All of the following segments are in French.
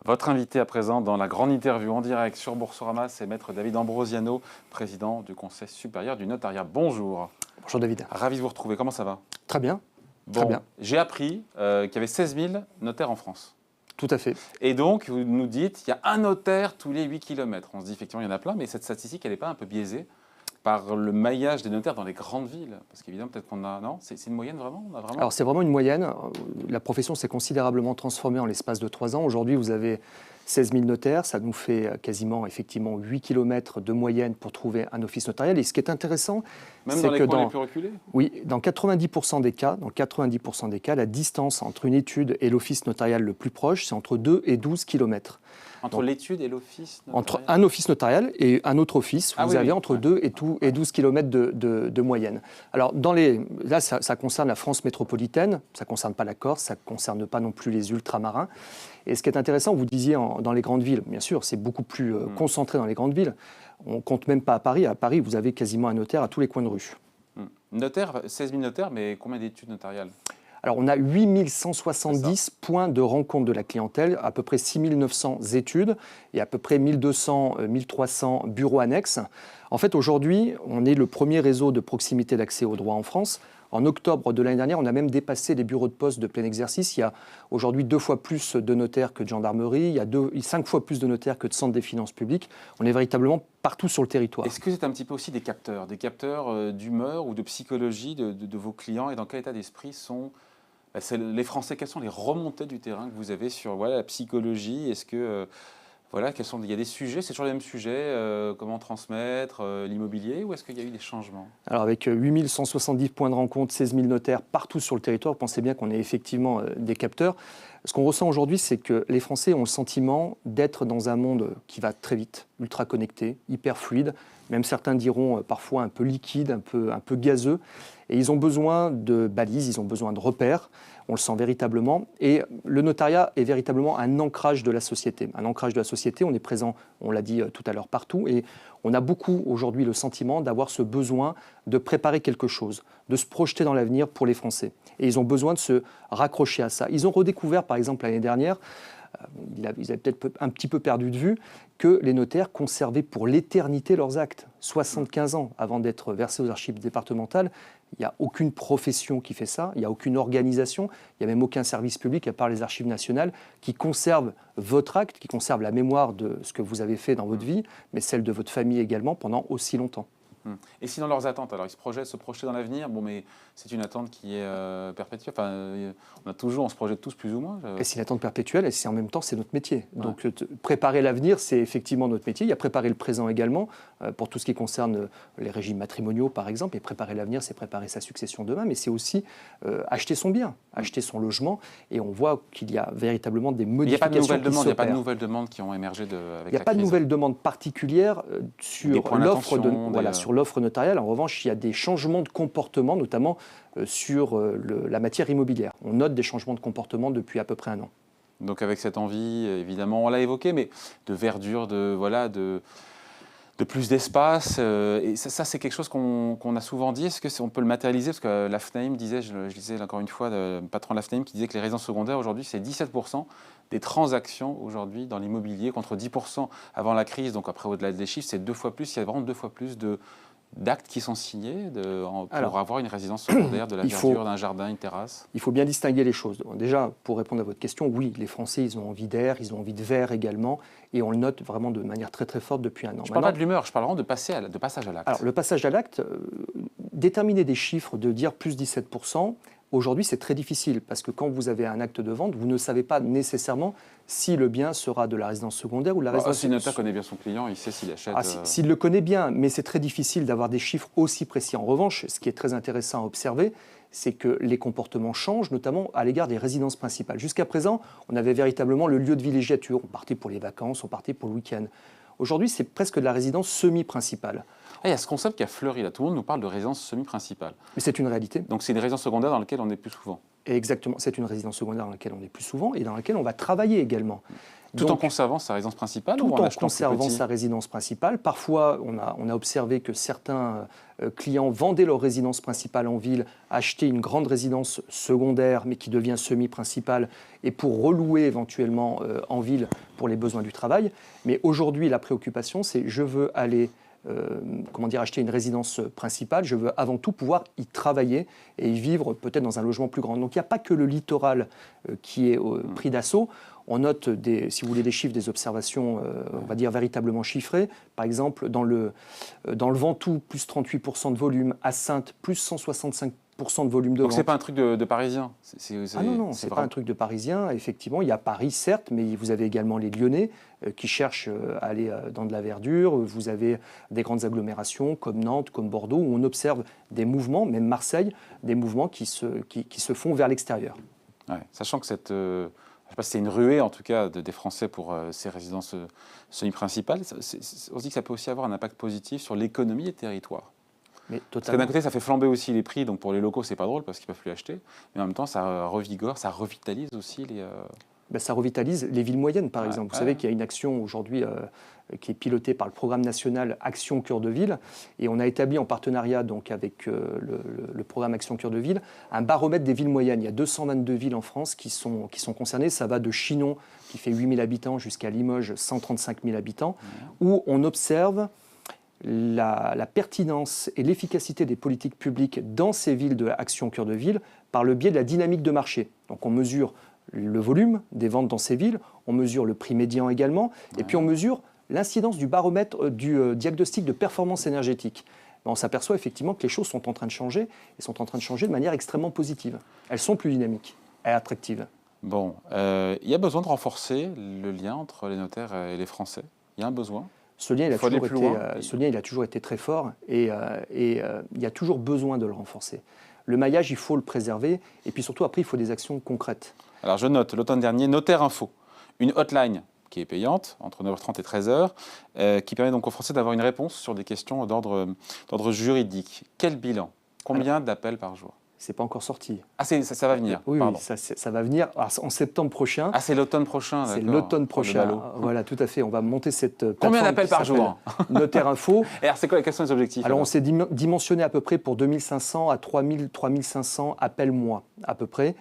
Votre invité à présent dans la grande interview en direct sur Boursorama, c'est Maître David Ambrosiano, président du Conseil supérieur du notariat. Bonjour. Bonjour David. Ravi de vous retrouver. Comment ça va? Très bien. Bon, Très bien. J'ai appris qu'il y avait 16 000 notaires en France. Tout à fait. Et donc, vous nous dites qu'il y a un notaire tous les 8 km. On se dit effectivement, il y en a plein, mais cette statistique, elle n'est pas un peu biaisée par le maillage des notaires dans les grandes villes? Parce qu'évidemment, peut-être qu'on a... Non, c'est une moyenne vraiment, Alors c'est vraiment une moyenne. La profession s'est considérablement transformée en l'espace de 3 ans. Aujourd'hui, vous avez 16 000 notaires. Ça nous fait quasiment, effectivement, 8 km de moyenne pour trouver un office notarial. Et ce qui est intéressant, même c'est dans les coins les plus reculés? Oui, dans 90% des cas, la distance entre une étude et l'office notarial le plus proche, c'est entre 2 et 12 km. Entre l'étude et l'office notarial? Entre un office notarial et un autre office, vous avez entre 2 et 12 km de moyenne. Alors, là, ça concerne la France métropolitaine, ça ne concerne pas la Corse, ça ne concerne pas non plus les ultramarins. Et ce qui est intéressant, vous disiez dans les grandes villes, bien sûr, c'est beaucoup plus concentré dans les grandes villes. On ne compte même pas à Paris. À Paris, vous avez quasiment un notaire à tous les coins de rue. Notaire, 16 000 notaires, mais combien d'études notariales? Alors, on a 8 170 points de rencontre de la clientèle, à peu près 6 900 études et à peu près 1 200, 1 300 bureaux annexes. En fait, aujourd'hui, on est le premier réseau de proximité d'accès au droit en France. En octobre de l'année dernière, on a même dépassé les bureaux de poste de plein exercice. Il y a aujourd'hui 2 fois plus de notaires que de gendarmerie, il y a 5 fois plus de notaires que de centres des finances publiques. On est véritablement partout sur le territoire. Est-ce que c'est un petit peu aussi des capteurs d'humeur ou de psychologie de vos clients, et dans quel état d'esprit sont les Français? Quelles sont les remontées du terrain que vous avez sur la psychologie? Est-ce que il y a des sujets, c'est toujours les mêmes sujets, comment transmettre, l'immobilier, ou est-ce qu'il y a eu des changements? Alors avec 8 170 points de rencontre, 16 000 notaires partout sur le territoire, pensez bien qu'on est effectivement des capteurs. Ce qu'on ressent aujourd'hui, c'est que les Français ont le sentiment d'être dans un monde qui va très vite, ultra connecté, hyper fluide, même certains diront parfois un peu liquide, un peu gazeux. Et ils ont besoin de balises, ils ont besoin de repères, on le sent véritablement. Et le notariat est véritablement un ancrage de la société. Un ancrage de la société, on est présent, on l'a dit tout à l'heure, partout. Et on a beaucoup aujourd'hui le sentiment d'avoir ce besoin de préparer quelque chose, de se projeter dans l'avenir pour les Français. Et ils ont besoin de se raccrocher à ça. Ils ont redécouvert, par exemple, l'année dernière, ils avaient peut-être un petit peu perdu de vue, que les notaires conservaient pour l'éternité leurs actes. 75 ans avant d'être versés aux archives départementales, il n'y a aucune profession qui fait ça, il n'y a aucune organisation, il n'y a même aucun service public, à part les archives nationales, qui conserve votre acte, qui conserve la mémoire de ce que vous avez fait dans votre vie, mais celle de votre famille également pendant aussi longtemps. Et sinon leurs attentes, alors ils se projetent dans l'avenir, mais c'est une attente qui est perpétuelle. Enfin, on se projette tous plus ou moins. Et c'est une attente perpétuelle, et en même temps c'est notre métier. Ouais. Donc préparer l'avenir, c'est effectivement notre métier. Il y a préparer le présent également, pour tout ce qui concerne les régimes matrimoniaux par exemple. Et préparer l'avenir, c'est préparer sa succession demain, mais c'est aussi acheter son bien, acheter son logement. Et on voit qu'il y a véritablement des modifications. Il n'y a pas de nouvelles demandes qui ont émergé avec la crise. Il n'y a pas de nouvelles demandes particulières sur l'offre sur l'offre notariale. En revanche, il y a des changements de comportement, notamment sur la matière immobilière. On note des changements de comportement depuis à peu près 1 an. Donc avec cette envie, évidemment, on l'a évoqué, mais de verdure, de plus d'espace. Et ça c'est quelque chose qu'on a souvent dit. Est-ce qu'on peut le matérialiser? Parce que la FNAIM disait, je lisais encore une fois, le patron de la FNAIM qui disait que les résidences secondaires, aujourd'hui, c'est 17% des transactions aujourd'hui dans l'immobilier, contre 10% avant la crise. Donc après, au-delà des chiffres, c'est 2 fois plus. Il y a vraiment 2 fois plus d'actes qui sont signés pour avoir une résidence secondaire, de la verdure, d'un jardin, une terrasse? Il faut bien distinguer les choses. Déjà, pour répondre à votre question, oui, les Français, ils ont envie d'air, ils ont envie de verre également, et on le note vraiment de manière très très forte depuis 1 an. Je ne parle pas de l'humeur, je parle vraiment de passage à l'acte. Alors, le passage à l'acte, déterminer des chiffres, de dire plus 17%, aujourd'hui, c'est très difficile, parce que quand vous avez un acte de vente, vous ne savez pas nécessairement si le bien sera de la résidence secondaire ou de la résidence... Si le notaire connaît bien son client, il sait s'il achète... S'il le connaît bien, mais c'est très difficile d'avoir des chiffres aussi précis. En revanche, ce qui est très intéressant à observer, c'est que les comportements changent, notamment à l'égard des résidences principales. Jusqu'à présent, on avait véritablement le lieu de villégiature. On partait pour les vacances, on partait pour le week-end. Aujourd'hui, c'est presque de la résidence semi-principale. Il y a ce concept qui a fleuri, là. Tout le monde nous parle de résidence semi-principale. Mais c'est une réalité. Donc c'est une résidence secondaire dans laquelle on est plus souvent. Exactement, c'est une résidence secondaire dans laquelle on est plus souvent et dans laquelle on va travailler également. Tout en conservant sa résidence principale ou en en achetant conservant sa résidence principale. Parfois, on a observé que certains clients vendaient leur résidence principale en ville, achetaient une grande résidence secondaire, mais qui devient semi-principale, et pour relouer éventuellement en ville pour les besoins du travail. Mais aujourd'hui, la préoccupation, c'est je veux aller acheter une résidence principale, je veux avant tout pouvoir y travailler et y vivre peut-être dans un logement plus grand. Donc il n'y a pas que le littoral qui est pris d'assaut. On note, si vous voulez, des chiffres, des observations, on va dire véritablement chiffrées. Par exemple, dans le Ventoux, plus 38% de volume, à Saintes, plus 165% de volume de vente. Donc ce n'est pas un truc de Parisien. Ah non, ce n'est pas un truc de Parisien. Effectivement, il y a Paris, certes, mais vous avez également les Lyonnais qui cherchent à aller dans de la verdure. Vous avez des grandes agglomérations comme Nantes, comme Bordeaux, où on observe des mouvements, même Marseille, des mouvements qui se font vers l'extérieur. Ouais, sachant que je ne sais pas si c'est une ruée, en tout cas, des Français pour ces résidences semi-principales. On se dit que ça peut aussi avoir un impact positif sur l'économie des territoires. Mais parce que d'un côté, ça fait flamber aussi les prix, donc pour les locaux, c'est pas drôle parce qu'ils peuvent plus acheter. Mais en même temps, ça revigore, ça revitalise aussi les... Ça revitalise les villes moyennes, par exemple. Vous savez qu'il y a une action aujourd'hui qui est pilotée par le programme national Action Cœur de Ville. Et on a établi en partenariat donc, avec le programme Action Cœur de Ville un baromètre des villes moyennes. Il y a 222 villes en France qui sont concernées. Ça va de Chinon, qui fait 8 000 habitants, jusqu'à Limoges, 135 000 habitants, où on observe la pertinence et l'efficacité des politiques publiques dans ces villes de Action Cœur de Ville par le biais de la dynamique de marché. Donc on mesure le volume des ventes dans ces villes, on mesure le prix médian également, et puis on mesure l'incidence du baromètre du diagnostic de performance énergétique. On s'aperçoit effectivement que les choses sont en train de changer, et sont en train de changer de manière extrêmement positive. Elles sont plus dynamiques et attractives. Bon, il y a besoin de renforcer le lien entre les notaires et les Français. Il y a un besoin. Ce lien, il a toujours été très fort, et il y a toujours besoin de le renforcer. Le maillage, il faut le préserver, et puis surtout, après, il faut des actions concrètes. Alors, je note, l'automne dernier, Notaire Info, une hotline qui est payante, entre 9h30 et 13h, qui permet donc aux Français d'avoir une réponse sur des questions d'ordre juridique. Quel bilan? Combien d'appels par jour? C'est pas encore sorti. Ah, ça va venir. Oui, ça va venir en septembre prochain. Ah, c'est l'automne prochain, d'accord. C'est l'automne prochain. Voilà, tout à fait. On va monter cette plateforme. Combien d'appels par jour? Notaire Info. Et alors, quels sont les objectifs? Alors, on s'est dimensionné à peu près pour 2500 à 3500 appels mois, à peu près.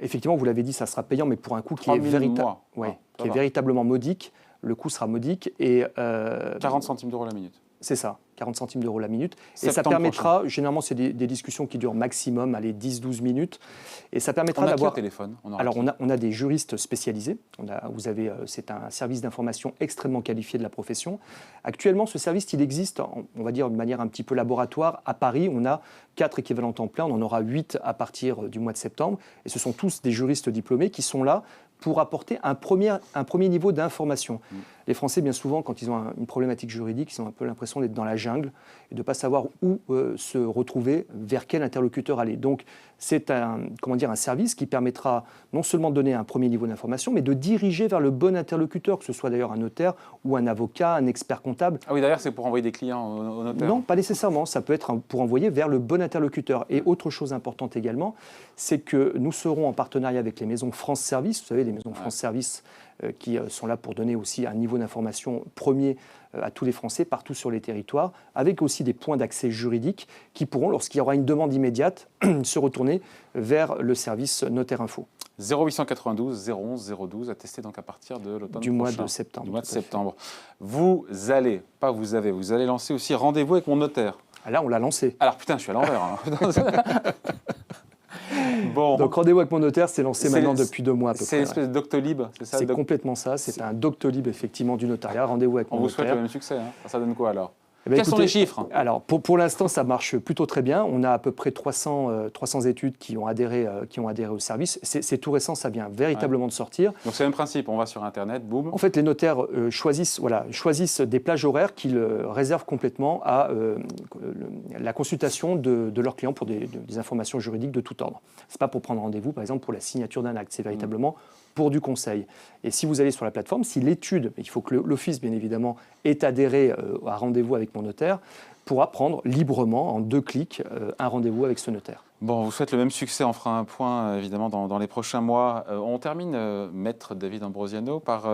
Effectivement, vous l'avez dit, ça sera payant, mais pour un coût qui est véritablement modique. Le coût sera modique. Et 40 centimes d'euros la minute. C'est ça, 40 centimes d'euros la minute. Et ça permettra, généralement, c'est des discussions qui durent maximum 10-12 minutes. Et ça permettra d'avoir... On a qui au téléphone? On a des juristes spécialisés. C'est un service d'information extrêmement qualifié de la profession. Actuellement, ce service, il existe, on va dire, de manière un petit peu laboratoire. À Paris, on a 4 équivalents temps plein. On en aura 8 à partir du mois de septembre. Et ce sont tous des juristes diplômés qui sont là pour apporter un premier niveau d'information. Les Français, bien souvent, quand ils ont une problématique juridique, ils ont un peu l'impression d'être dans la jungle et de ne pas savoir où se retrouver, vers quel interlocuteur aller. Donc, c'est un service qui permettra non seulement de donner un premier niveau d'information, mais de diriger vers le bon interlocuteur, que ce soit d'ailleurs un notaire ou un avocat, un expert comptable. Ah oui, d'ailleurs, c'est pour envoyer des clients au notaire? Non, pas nécessairement. Ça peut être pour envoyer vers le bon interlocuteur. Et autre chose importante également, c'est que nous serons en partenariat avec les maisons France Service. Vous savez, les maisons France Service qui sont là pour donner aussi un niveau d'information premier à tous les Français, partout sur les territoires, avec aussi des points d'accès juridiques qui pourront, lorsqu'il y aura une demande immédiate, se retourner vers le service Notaire Info. 0892 011 012, attesté donc à partir de l'automne du mois de septembre. Du mois de septembre. Vous allez lancer aussi rendez-vous avec mon notaire. Ah là, on l'a lancé. Alors putain, je suis à l'envers. Bon. Donc rendez-vous avec mon notaire, c'est lancé maintenant depuis 2 mois à peu près. C'est une espèce de Doctolib, c'est ça? C'est complètement ça, c'est un Doctolib effectivement du notariat. Rendez-vous avec mon notaire. On vous souhaite le même succès, hein. Ça donne quoi alors? Quels sont les chiffres? Alors, pour l'instant, ça marche plutôt très bien. On a à peu près 300 études qui ont adhéré au service. C'est tout récent, ça vient véritablement de sortir. Donc, c'est le même principe, on va sur Internet, boum. En fait, les notaires choisissent des plages horaires qu'ils réservent complètement à la consultation de leurs clients pour des informations juridiques de tout ordre. Ce n'est pas pour prendre rendez-vous, par exemple, pour la signature d'un acte. C'est véritablement pour du conseil. Et si vous allez sur la plateforme, si l'étude, il faut que l'office, bien évidemment, ait adhéré à rendez-vous avec mon notaire, pourra prendre librement, en 2 clics, un rendez-vous avec ce notaire. Bon, on vous souhaite le même succès, on fera un point évidemment dans les prochains mois. On termine, Maître David Ambrosiano, par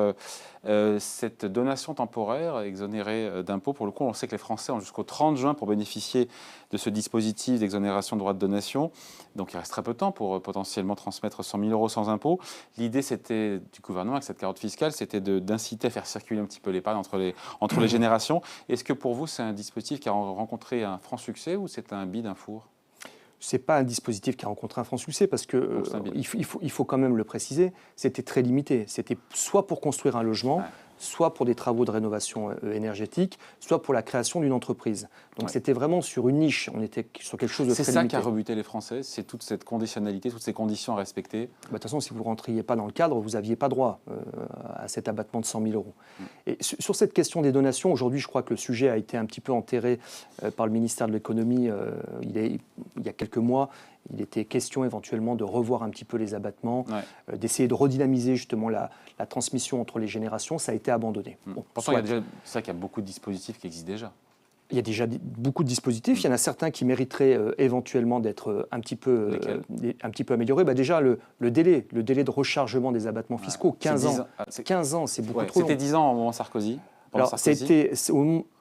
cette donation temporaire exonérée d'impôts. Pour le coup, on sait que les Français ont jusqu'au 30 juin pour bénéficier de ce dispositif d'exonération de droits de donation. Donc il reste très peu de temps pour potentiellement transmettre 100 000 € sans impôts. L'idée c'était, du gouvernement avec cette carotte fiscale, c'était d'inciter à faire circuler un petit peu l'épargne entre les générations. Est-ce que pour vous c'est un dispositif qui a rencontré un franc succès ou c'est un bid, un four ? Ce n'est pas un dispositif qui a rencontré un franc succès parce que il faut quand même le préciser, c'était très limité. C'était soit pour construire un logement, soit pour des travaux de rénovation énergétique, soit pour la création d'une entreprise. Donc c'était vraiment sur une niche, on était sur quelque chose de très limité. C'est ça qui a rebuté les Français, c'est toute cette conditionnalité, toutes ces conditions à respecter. De toute façon, si vous ne rentriez pas dans le cadre, vous n'aviez pas droit à cet abattement de 100 000 €. Et sur cette question des donations, aujourd'hui, je crois que le sujet a été un petit peu enterré par le ministère de l'Économie il y a quelques mois. Il était question éventuellement de revoir un petit peu les abattements, d'essayer de redynamiser justement la transmission entre les générations. Ça a été abandonné. Bon, pourtant, c'est vrai qu'il y a beaucoup de dispositifs qui existent déjà. Il y a déjà beaucoup de dispositifs. Il y en a certains qui mériteraient éventuellement d'être un petit peu améliorés. Déjà, le délai de rechargement des abattements fiscaux, 15 ans. 15 ans, c'est beaucoup trop long. C'était 10 ans au moment Sarkozy. Alors,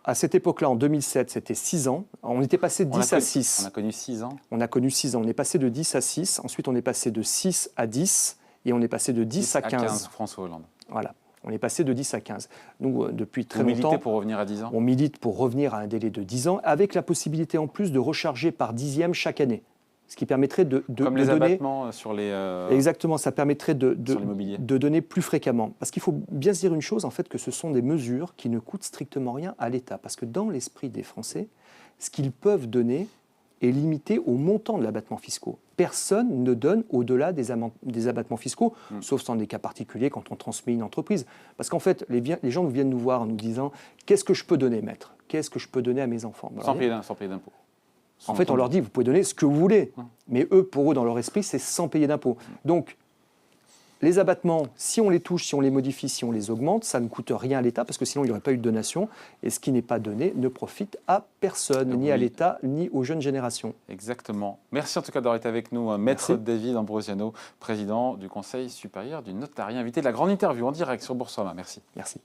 à cette époque-là, en 2007, c'était 6 ans. On était passé de 10 à 6. On a connu 6 ans. On a connu 6 ans. On est passé de 10 à 6. Ensuite, on est passé de 6 à 10. Et on est passé de 10 à 15. François Hollande. Voilà. On est passé de 10 à 15. Nous, depuis très longtemps... Vous militez pour revenir à 10 ans ? On milite pour revenir à un délai de 10 ans, avec la possibilité en plus de recharger par dixième chaque année. Ce qui permettrait de Comme les donner... abattements sur les... Exactement, ça permettrait de donner plus fréquemment. Parce qu'il faut bien se dire une chose, en fait, que ce sont des mesures qui ne coûtent strictement rien à l'État. Parce que dans l'esprit des Français, ce qu'ils peuvent donner est limité au montant de l'abattement fiscal. Personne ne donne au-delà des abattements fiscaux, sauf dans des cas particuliers quand on transmet une entreprise. Parce qu'en fait, les gens viennent nous voir en nous disant « Qu'est-ce que je peux donner, maître ? Qu'est-ce que je peux donner à mes enfants ?» Sans payer d'impôts. En fait, on leur dit, vous pouvez donner ce que vous voulez. Mais eux, pour eux, dans leur esprit, c'est sans payer d'impôts. Donc, les abattements, si on les touche, si on les modifie, si on les augmente, ça ne coûte rien à l'État, parce que sinon, il n'y aurait pas eu de donation. Et ce qui n'est pas donné ne profite à personne, ni à l'État, ni aux jeunes générations. Exactement. Merci en tout cas d'avoir été avec nous, Maître David Ambrosiano, président du Conseil supérieur du notariat, invité de la grande interview en direct sur Boursorama. Merci. Merci.